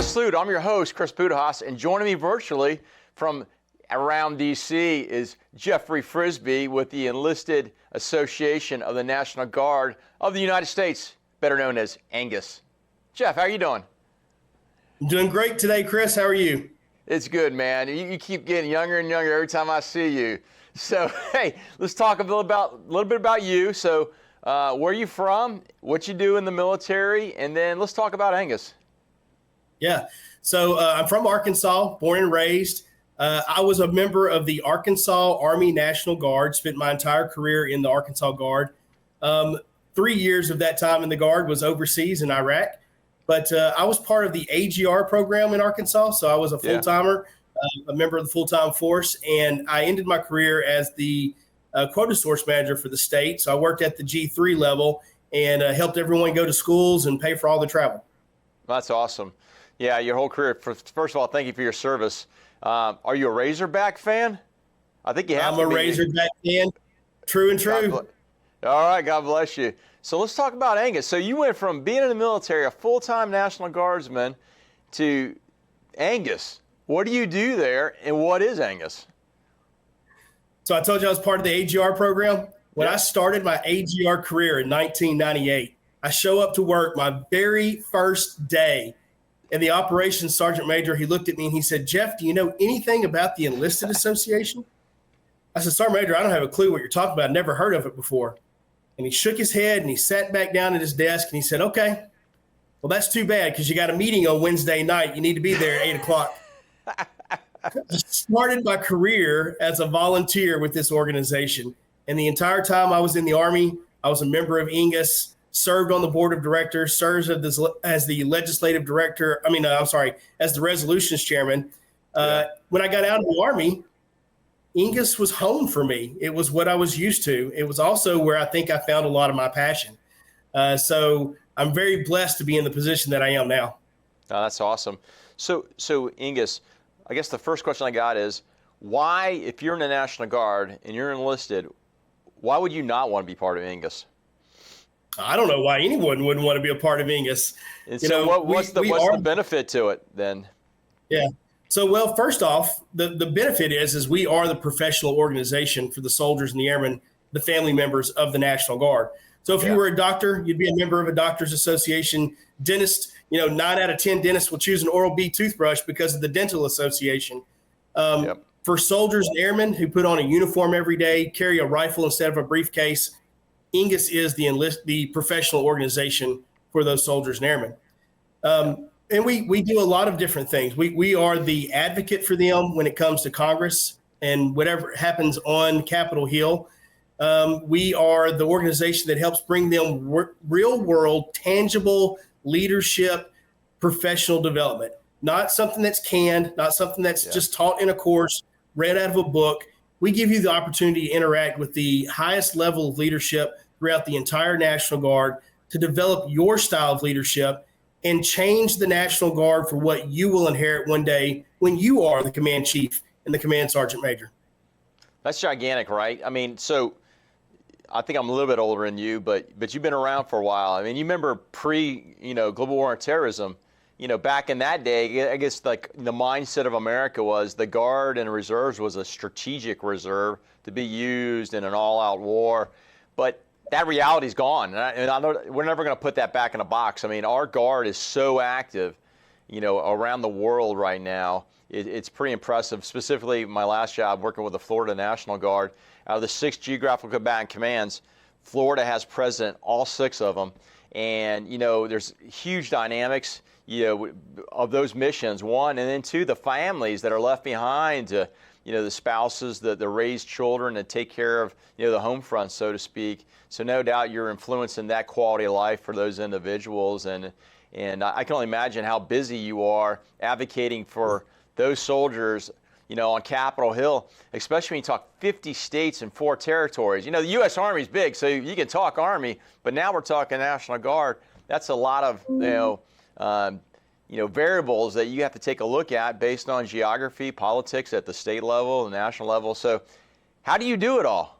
Salute. I'm your host, Chris Budihas, and joining me virtually from around D.C. is Jeffery Frisby with the Enlisted Association of the National Guard of the United States, better known as ANGUS. Jeff, how are you doing? I'm doing great today, Chris. How are you? It's good, man. You keep getting younger and younger every time I see you. So, hey, let's talk a little bit about you. So, where are you from, what you do in the military, and then let's talk about ANGUS. Yeah. So I'm from Arkansas, born and raised. I was a member of the Arkansas Army National Guard, spent my entire career in the Arkansas Guard. 3 years of that time in the Guard was overseas in Iraq. But I was part of the AGR program in Arkansas, so I was a full-timer, a member of the full-time force, and I ended my career as the quota source manager for the state. So I worked at the G3 level and helped everyone go to schools and pay for all the travel. That's awesome. Yeah, your whole career. First of all, thank you for your service. Are you a Razorback fan? I think you have to be. I'm a Razorback fan. True and true. All right, God bless you. So let's talk about ANGUS. So you went from being in the military, a full-time National Guardsman, to ANGUS. What do you do there, and what is ANGUS? So I told you I was part of the AGR program. When I started my AGR career in 1998, I show up to work my very first day, and the operations sergeant major, he looked at me and he said, "Jeff, do you know anything about the Enlisted Association?" I said, "Sergeant Major, I don't have a clue what you're talking about. I've never heard of it before." And he shook his head and he sat back down at his desk and he said, "Okay, well, that's too bad because you got a meeting on Wednesday night. You need to be there at 8 o'clock. I started my career as a volunteer with this organization. And the entire time I was in the Army, I was a member of ANGUS, served on the board of directors, served as the legislative director. As the resolutions chairman. When I got out of the Army, ANGUS was home for me. It was what I was used to. It was also where I think I found a lot of my passion. So I'm very blessed to be in the position that I am now. Oh, that's awesome. So ANGUS, I guess the first question I got is, why, if you're in the National Guard and you're enlisted, why would you not want to be part of ANGUS? I don't know why anyone wouldn't want to be a part of ANGUS. And so what's the benefit to it then? Yeah. So, well, first off, the benefit is we are the professional organization for the soldiers and the airmen, the family members of the National Guard. So if you were a doctor, you'd be a member of a doctor's association. Dentist, 9 out of 10 dentists will choose an Oral-B toothbrush because of the dental association. For soldiers and airmen who put on a uniform every day, carry a rifle instead of a briefcase, ANGUS is the professional organization for those soldiers and airmen. And we do a lot of different things. We are the advocate for them when it comes to Congress and whatever happens on Capitol Hill. We are the organization that helps bring them real world, tangible leadership, professional development. Not something that's canned, not something that's just taught in a course, read out of a book. We give you the opportunity to interact with the highest level of leadership throughout the entire National Guard to develop your style of leadership and change the National Guard for what you will inherit one day when you are the command chief and the command sergeant major. That's gigantic, right? I mean, so I think I'm a little bit older than you, but you've been around for a while. I mean, you remember global war on terrorism, back in that day, I guess like the mindset of America was the Guard and Reserves was a strategic reserve to be used in an all-out war. But that reality's gone. And I know we're never going to put that back in a box. I mean, our Guard is so active, around the world right now. It's pretty impressive. Specifically, my last job working with the Florida National Guard, out of the 6 geographical combatant commands, Florida has president, all 6 of them. And, there's huge dynamics, of those missions, one, and then 2, the families that are left behind, the spouses, the raised children that take care of, the home front, so to speak. So no doubt you're influencing that quality of life for those individuals. And I can only imagine how busy you are advocating for those soldiers, on Capitol Hill, especially when you talk 50 states and 4 territories. The U.S. Army is big, so you can talk Army, but now we're talking National Guard. That's a lot of, variables that you have to take a look at based on geography, politics at the state level, the national level. So how do you do it all?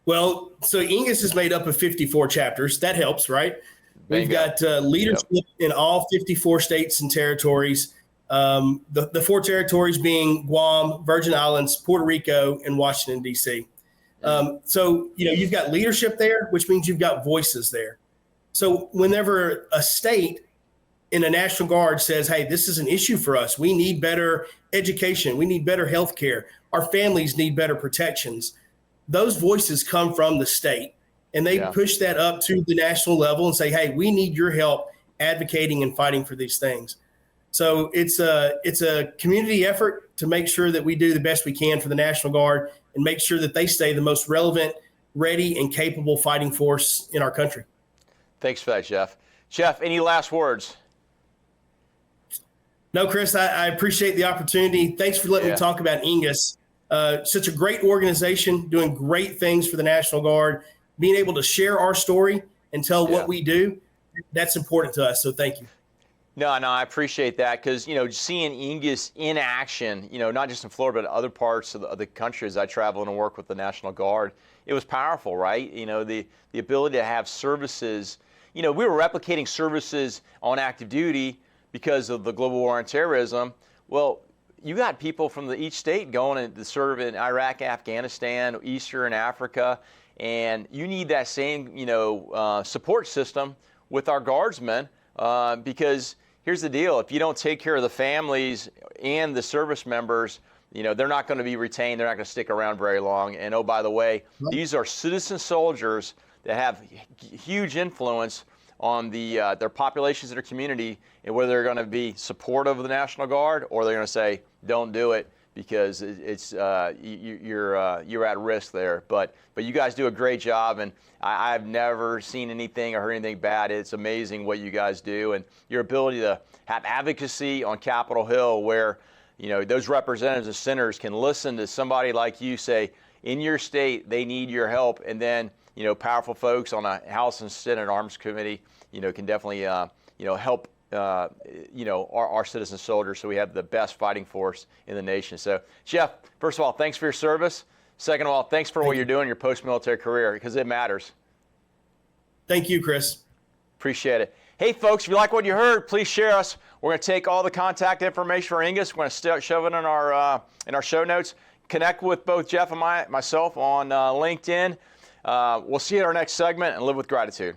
Well, so ANGUS is made up of 54 chapters. That helps, right? We've got leadership in all 54 states and territories. The 4 territories being Guam, Virgin Islands, Puerto Rico, and Washington, D.C. So, you've got leadership there, which means you've got voices there. So whenever a state in a National Guard says, hey, this is an issue for us, we need better education, we need better health care, our families need better protections, those voices come from the state. And they push that up to the national level and say, hey, we need your help advocating and fighting for these things. So it's a community effort to make sure that we do the best we can for the National Guard and make sure that they stay the most relevant, ready, and capable fighting force in our country. Thanks for that, Jeff. Jeff, any last words? No, Chris, I appreciate the opportunity. Thanks for letting me talk about ANGUS. Such a great organization doing great things for the National Guard. Being able to share our story and tell what we do, that's important to us. So thank you. No, I appreciate that because, seeing ANGUS in action, not just in Florida, but other parts of the country as I travel and work with the National Guard, it was powerful, right? The ability to have services, we were replicating services on active duty because of the global war on terrorism. Well, you got people from each state going to serve in Iraq, Afghanistan, Eastern Africa, and you need that same, support system with our guardsmen because here's the deal. If you don't take care of the families and the service members, they're not going to be retained. They're not going to stick around very long. And, oh, by the way, these are citizen soldiers that have huge influence on their populations in their community and whether they're going to be supportive of the National Guard or they're going to say, don't do it, because you're at risk there. But you guys do a great job, and I've never seen anything or heard anything bad. It's amazing what you guys do, and your ability to have advocacy on Capitol Hill where those representatives and senators can listen to somebody like you say, in your state, they need your help, and then powerful folks on a House and Senate Arms Committee can definitely help our citizen soldiers so we have the best fighting force in the nation. So, Jeff, first of all, thanks for your service. Second of all, thanks for what you're doing in your post-military career because it matters. Thank you, Chris. Appreciate it. Hey, folks, if you like what you heard, please share us. We're going to take all the contact information for ANGUS. We're going to shove it in our show notes. Connect with both Jeff and myself on LinkedIn. We'll see you in our next segment and live with gratitude.